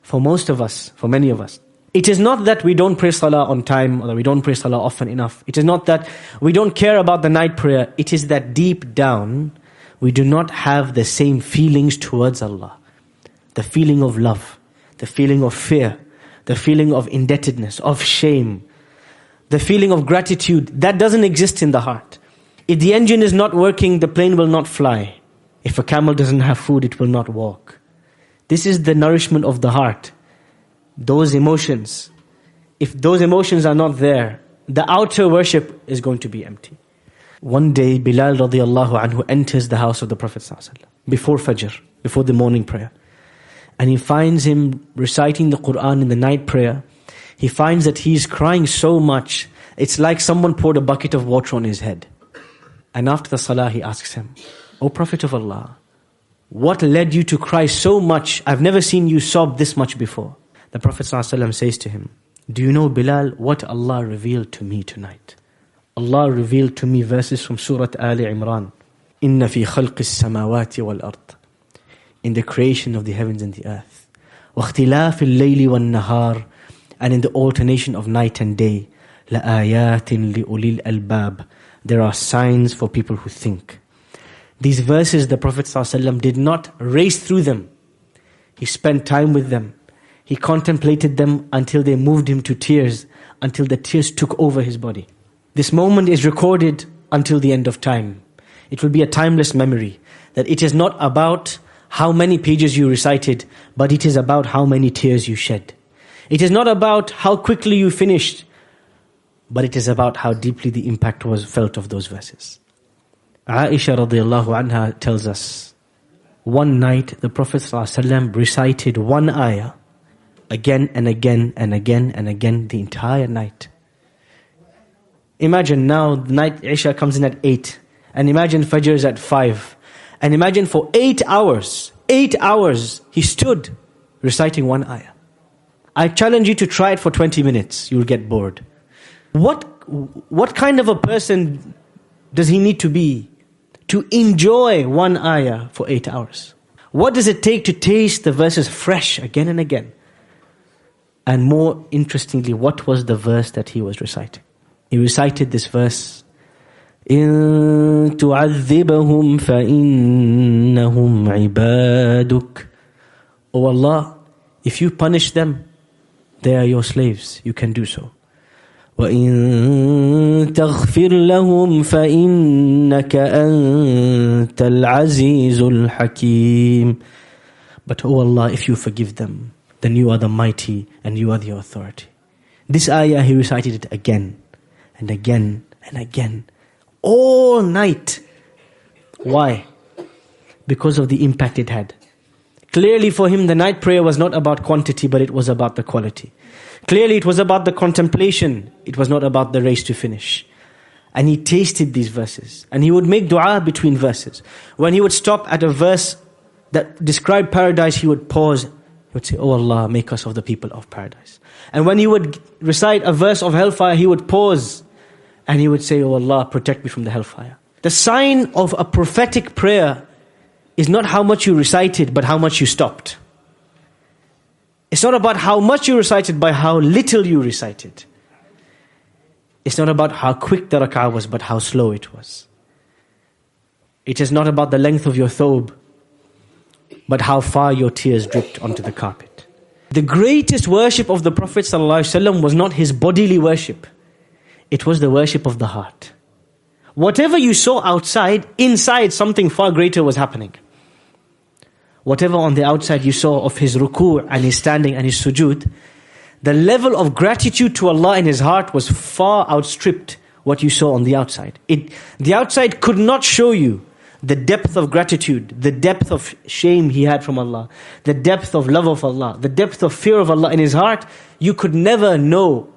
for most of us, for many of us, it is not that we don't pray salah on time or that we don't pray salah often enough. It is not that we don't care about the night prayer. It is that deep down, we do not have the same feelings towards Allah. The feeling of love, the feeling of fear, the feeling of indebtedness, of shame, the feeling of gratitude. That doesn't exist in the heart. If the engine is not working, the plane will not fly. If a camel doesn't have food, it will not walk. This is the nourishment of the heart. Those emotions. If those emotions are not there, the outer worship is going to be empty. One day, Bilal radiallahu anhu enters the house of the Prophet ﷺ before Fajr, before the morning prayer. And he finds him reciting the Qur'an in the night prayer. He finds that he's crying so much, it's like someone poured a bucket of water on his head. And after the salah, he asks him, "O Prophet of Allah, what led you to cry so much? I've never seen you sob this much before." The Prophet ﷺ says to him, "Do you know, Bilal, what Allah revealed to me tonight? Allah revealed to me verses from Surah Ali Imran. إِنَّ فِي خَلْقِ السَّمَاوَاتِ وَالْأَرْضِ, in the creation of the heavens and the earth. وَاخْتِلَافِ اللَّيْلِ وَالنَّهَارِ, and in the alternation of night and day. لَآيَاتٍ لِأُولِي الْأَلْبَابِ, there are signs for people who think." These verses, the Prophet ﷺ did not race through them. He spent time with them. He contemplated them until they moved him to tears, until the tears took over his body. This moment is recorded until the end of time. It will be a timeless memory, that it is not about how many pages you recited, but it is about how many tears you shed. It is not about how quickly you finished, but it is about how deeply the impact was felt of those verses. Aisha radiallahu anha tells us, one night the Prophet ﷺ recited one ayah again and again and again and again the entire night. Imagine now, night Isha comes in at 8, and imagine Fajr is at 5. And imagine for 8 hours, he stood reciting one ayah. I challenge you to try it for 20 minutes. You'll get bored. What kind of a person does he need to be to enjoy one ayah for 8 hours? What does it take to taste the verses fresh again and again? And more interestingly, what was the verse that he was reciting? He recited this verse, إِن تُعَذِّبَهُمْ فَإِنَّهُمْ عِبَادُكَ. O Allah, if you punish them, they are your slaves. You can do so. وَإِن تَغْفِرْ لَهُمْ فَإِنَّكَ أَنْتَ الْعَزِيزُ الْحَكِيمُ. But O Allah, if you forgive them, then you are the mighty and you are the authority. This ayah, he recited it again and again and again, all night. Why? Because of the impact it had. Clearly for him, the night prayer was not about quantity, but it was about the quality. Clearly it was about the contemplation. It was not about the race to finish. And he tasted these verses. And he would make dua between verses. When he would stop at a verse that described paradise, he would pause. He would say, "Oh Allah, make us of the people of paradise." And when he would recite a verse of hellfire, he would pause. And he would say, "Oh Allah, protect me from the hellfire." The sign of a prophetic prayer is not how much you recited, but how much you stopped. It's not about how much you recited, but how little you recited. It's not about how quick the rak'ah was, but how slow it was. It is not about the length of your thobe, but how far your tears dripped onto the carpet. The greatest worship of the Prophet ﷺ was not his bodily worship. It was the worship of the heart. Whatever you saw outside, inside something far greater was happening. Whatever on the outside you saw of his ruku' and his standing and his sujood, the level of gratitude to Allah in his heart was far outstripped what you saw on the outside. The outside could not show you the depth of gratitude, the depth of shame he had from Allah, the depth of love of Allah, the depth of fear of Allah in his heart. You could never know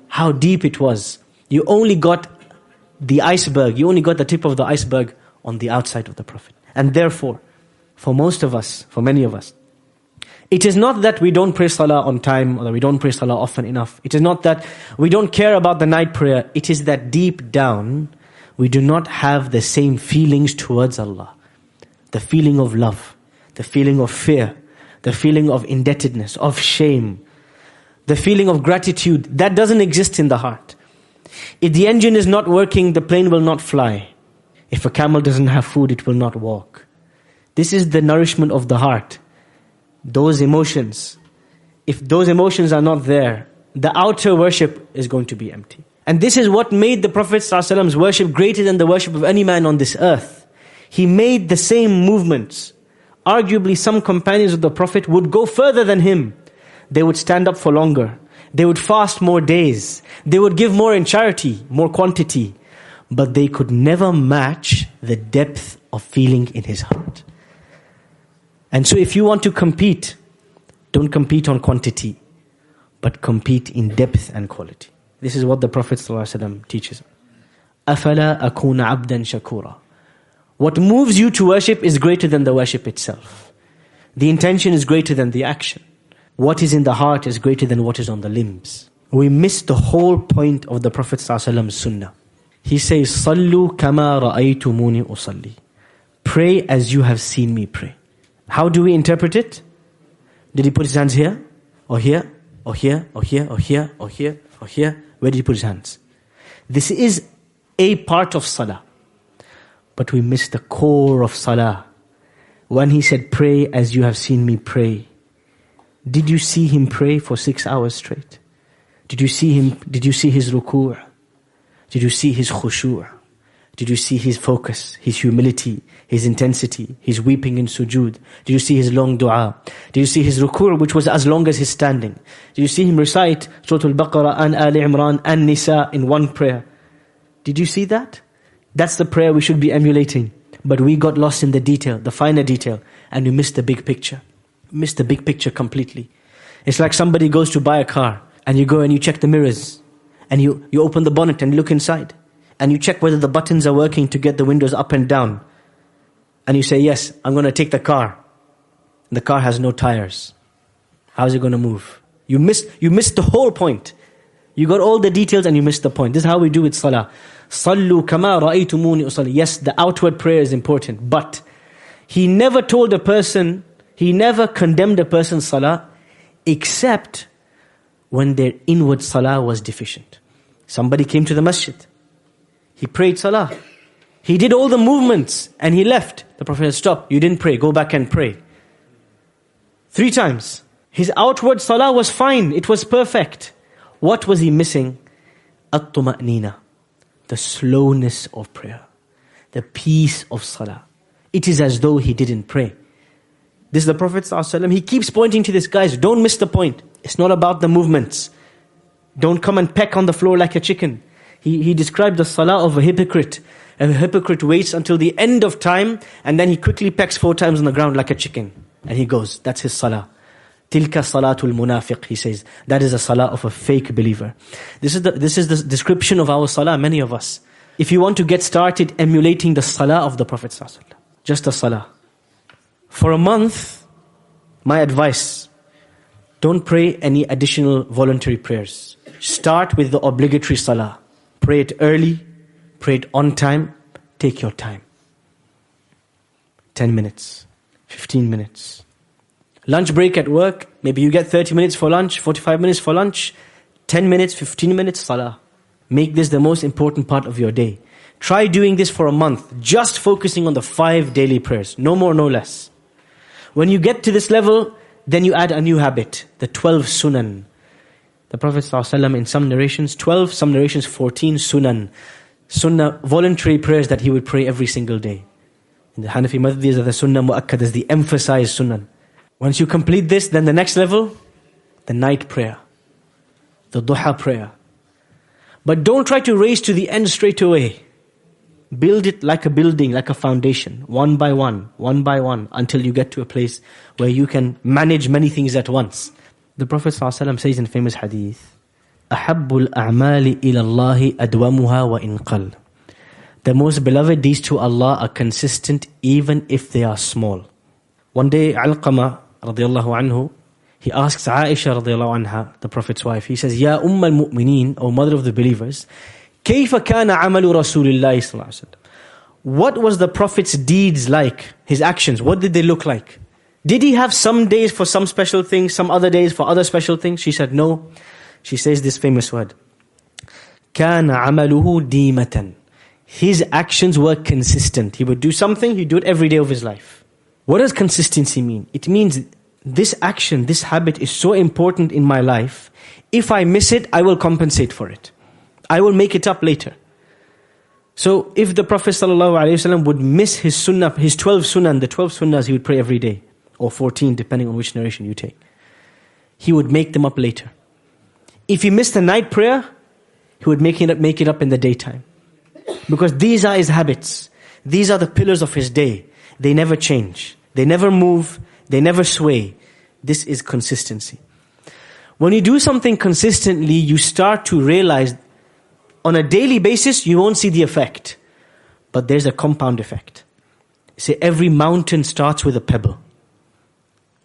how deep it was. You only got the iceberg, you only got the tip of the iceberg on the outside of the Prophet. And therefore, for most of us, for many of us, it is not that we don't pray salah on time or that we don't pray salah often enough. It is not that we don't care about the night prayer. It is that deep down, we do not have the same feelings towards Allah. The feeling of love, the feeling of fear, the feeling of indebtedness, of shame, the feeling of gratitude, that doesn't exist in the heart. If the engine is not working, the plane will not fly. If a camel doesn't have food, it will not walk. This is the nourishment of the heart. Those emotions. If those emotions are not there, the outer worship is going to be empty. And this is what made the Prophet ﷺ's worship greater than the worship of any man on this earth. He made the same movements. Arguably, some companions of the Prophet would go further than him. They would stand up for longer. They would fast more days. They would give more in charity, more quantity. But they could never match the depth of feeling in his heart. And so if you want to compete, don't compete on quantity, but compete in depth and quality. This is what the Prophet ﷺ teaches. أَفَلَا أَكُونَ عَبْدًا شَكُورًا. What moves you to worship is greater than the worship itself. The intention is greater than the action. What is in the heart is greater than what is on the limbs. We miss the whole point of the Prophet ﷺ's sunnah. He says, صَلُّوا كَمَا رَأَيْتُمُونِي أُصَلِّي. Pray as you have seen me pray. How do we interpret it? Did he put his hands here? Or here? Or here? Or here? Or here? Or here? Or here? Where did he put his hands? This is a part of salah. But we miss the core of salah. When he said, pray as you have seen me pray. Did you see him pray for 6 hours straight? Did you see his ruku'? Did you see his khushu'? Did you see his focus, his humility, his intensity, his weeping in sujood? Did you see his long dua? Did you see his ruku', which was as long as his standing? Did you see him recite Surah Al-Baqarah and Ali Imran and Nisa in one prayer? Did you see that? That's the prayer we should be emulating. But we got lost in the detail, the finer detail, and we missed the big picture. We missed the big picture completely. It's like somebody goes to buy a car, and you go and you check the mirrors, and you open the bonnet and look inside. And you check whether the buttons are working to get the windows up and down. And you say, yes, I'm going to take the car. The car has no tires. How is it going to move? You missed the whole point. You got all the details and you missed the point. This is how we do with salah. صَلُّوا كَمَا رَأَيْتُمُونِي أُصَلِّي. Yes, the outward prayer is important. But he never condemned a person's salah except when their inward salah was deficient. Somebody came to the masjid. He prayed salah. He did all the movements and he left. The Prophet said, stop, you didn't pray, go back and pray. 3 times. His outward salah was fine, it was perfect. What was he missing? At-tuma'nina, the slowness of prayer, the peace of salah. It is as though he didn't pray. This is the Prophet ﷺ. He keeps pointing to this, guys, don't miss the point. It's not about the movements. Don't come and peck on the floor like a chicken. He described the salah of a hypocrite. A hypocrite waits until the end of time and then he quickly pecks 4 times on the ground like a chicken. And he goes, that's his salah. Tilka salatul munafiq, he says. That is a salah of a fake believer. This is the description of our salah, many of us. If you want to get started emulating the salah of the Prophet ﷺ, just a salah. For a month, my advice, don't pray any additional voluntary prayers. Start with the obligatory salah. Pray it early, pray it on time, take your time. 10 minutes, 15 minutes. Lunch break at work, maybe you get 30 minutes for lunch, 45 minutes for lunch, 10 minutes, 15 minutes, salah. Make this the most important part of your day. Try doing this for a month, just focusing on the 5 daily prayers, no more, no less. When you get to this level, then you add a new habit, the 12 sunan. The Prophet ﷺ in some narrations 12, some narrations 14 sunan. Sunnah, voluntary prayers that he would pray every single day. In the Hanafi madhab, these are the sunnah mu'akkadas, the emphasized sunan. Once you complete this, then the next level, the night prayer, the duha prayer. But don't try to race to the end straight away. Build it like a building, like a foundation, one by one, until you get to a place where you can manage many things at once. The Prophet ﷺ says in famous hadith, أَحَبُّ الْأَعْمَالِ إِلَى اللَّهِ أَدْوَمُهَا وَإِنْ قَلَّ. The most beloved deeds to Allah are consistent even if they are small. One day, Alqama radiallahu anhu, he asks Aisha radiallahu anha, the Prophet's wife, he says, Ya al-Mu'mineen, O mother of the believers, كَيْفَ كَانَ عَمَلُ رَسُولِ اللَّهِ صلى الله عليه وسلم. What was the Prophet's deeds like? His actions, what did they look like? Did he have some days for some special things, some other days for other special things? She said, no. She says this famous word. كَانَ عَمَلُهُ دِيمَةً. His actions were consistent. He would do something, he'd do it every day of his life. What does consistency mean? It means this action, this habit is so important in my life. If I miss it, I will compensate for it. I will make it up later. So if the Prophet ﷺ would miss his sunnah, his 12 sunnah, and the 12 sunnahs he would pray every day, or 14 depending on which narration you take, he would make them up later. If he missed the night prayer, he would make it up in the daytime. Because these are his habits. These are the pillars of his day. They never change. They never move. They never sway. This is consistency. When you do something consistently, you start to realize on a daily basis, you won't see the effect. But there's a compound effect. Say every mountain starts with a pebble.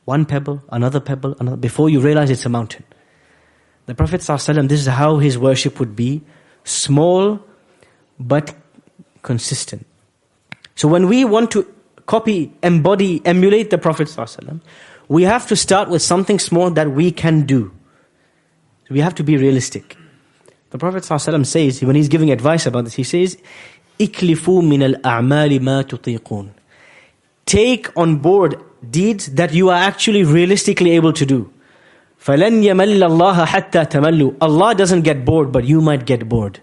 One pebble, another pebble, another. Before you realize it's a mountain. The Prophet ﷺ, this is how his worship would be. Small, but consistent. So when we want to copy, embody, emulate the Prophet ﷺ, we have to start with something small that we can do. So we have to be realistic. The Prophet ﷺ says, when he's giving advice about this, he says, إِكْلِفُوا مِنَ الْأَعْمَالِ مَا تُطِيقُونَ. Take on board deeds that you are actually realistically able to do. فَلَنْ يَمَلَّ اللَّهَ حَتَّى تَمَلُّوا. Allah doesn't get bored, but you might get bored.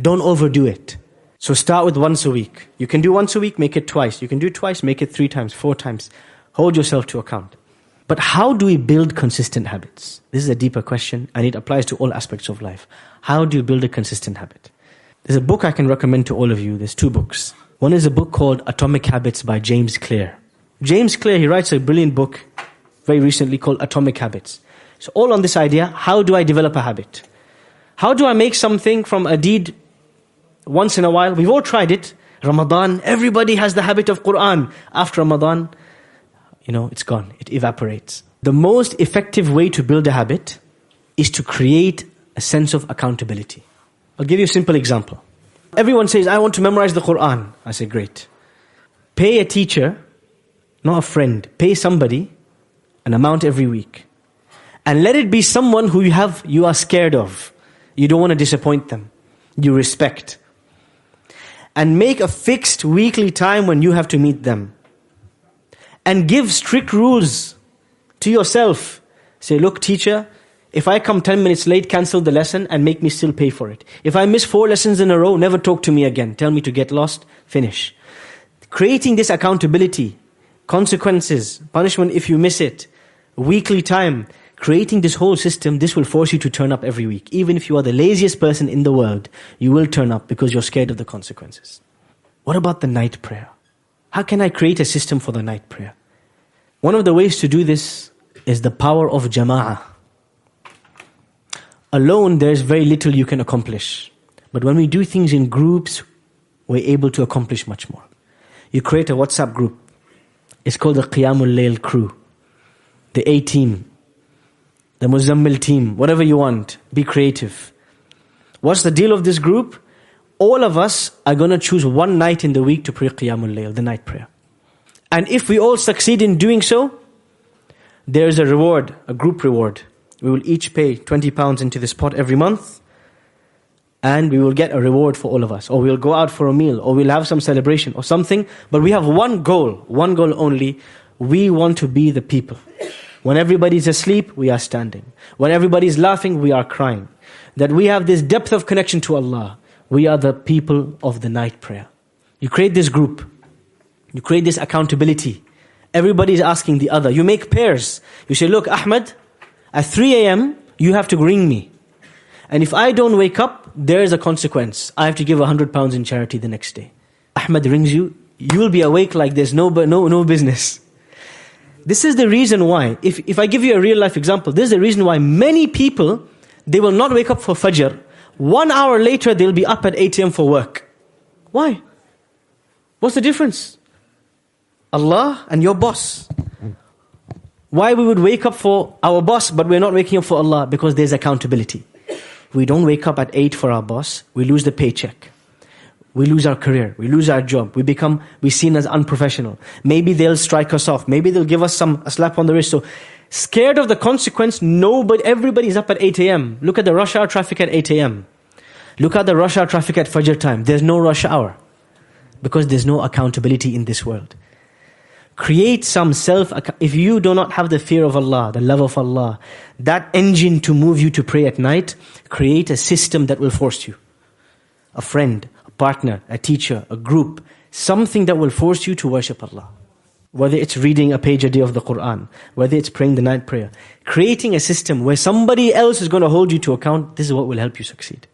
Don't overdo it. So start with once a week. You can do once a week, make it twice. You can do it twice, make it 3 times, 4 times. Hold yourself to account. But how do we build consistent habits? This is a deeper question, and it applies to all aspects of life. How do you build a consistent habit? There's a book I can recommend to all of you. There's 2 books. One is a book called Atomic Habits by James Clear. James Clear, he writes a brilliant book very recently called Atomic Habits. So all on this idea, how do I develop a habit? How do I make something from a deed once in a while? We've all tried it. Ramadan, everybody has the habit of Quran. After Ramadan, it's gone. It evaporates. The most effective way to build a habit is to create a sense of accountability. I'll give you a simple example. Everyone says, I want to memorize the Quran. I say, great. Pay a teacher, not a friend. Pay somebody an amount every week. And let it be someone who you are scared of. You don't want to disappoint them. You respect. And make a fixed weekly time when you have to meet them. And give strict rules to yourself. Say, look, teacher, if I come 10 minutes late, cancel the lesson and make me still pay for it. If I miss 4 lessons in a row, never talk to me again. Tell me to get lost, finish. Creating this accountability, consequences, punishment if you miss it, weekly time, creating this whole system, this will force you to turn up every week. Even if you are the laziest person in the world, you will turn up because you're scared of the consequences. What about the night prayer? How can I create a system for the night prayer? One of the ways to do this is the power of jama'ah. Alone, there's very little you can accomplish. But when we do things in groups, we're able to accomplish much more. You create a WhatsApp group. It's called the Qiyamul Layl crew. The A team. The Muzammil team. Whatever you want. Be creative. What's the deal of this group? All of us are going to choose one night in the week to pray Qiyamul Layl, the night prayer. And if we all succeed in doing so, there is a reward, a group reward. We will each pay £20 into this pot every month, and we will get a reward for all of us. Or we'll go out for a meal, or we'll have some celebration or something. But we have one goal only. We want to be the people. When everybody's asleep, we are standing. When everybody's laughing, we are crying. That we have this depth of connection to Allah. We are the people of the night prayer. You create this group. You create this accountability. Everybody is asking the other. You make pairs. You say, look, Ahmed, at 3 a.m., you have to ring me. And if I don't wake up, there is a consequence. I have to give £100 in charity the next day. Ahmed rings you, you will be awake like there's no business. This is the reason why, if I give you a real life example, this is the reason why many people, they will not wake up for Fajr. 1 hour later, they'll be up at 8 a.m. for work. Why? What's the difference? Allah and your boss. Why we would wake up for our boss, but we're not waking up for Allah? Because there's accountability. We don't wake up at 8 for our boss, we lose the paycheck. we lose our career, we lose our job, we're seen as unprofessional. Maybe they'll strike us off, maybe they'll give us a slap on the wrist. So scared of the consequence, everybody's up at 8 a.m. Look at the rush hour traffic at 8 a.m. Look at the rush hour traffic at Fajr time. There's no rush hour because there's no accountability in this world. Create some if you do not have the fear of Allah, the love of Allah, that engine to move you to pray at night, create a system that will force you. A friend, a partner, a teacher, a group, something that will force you to worship Allah. Whether it's reading a page a day of the Quran, whether it's praying the night prayer, creating a system where somebody else is going to hold you to account, this is what will help you succeed.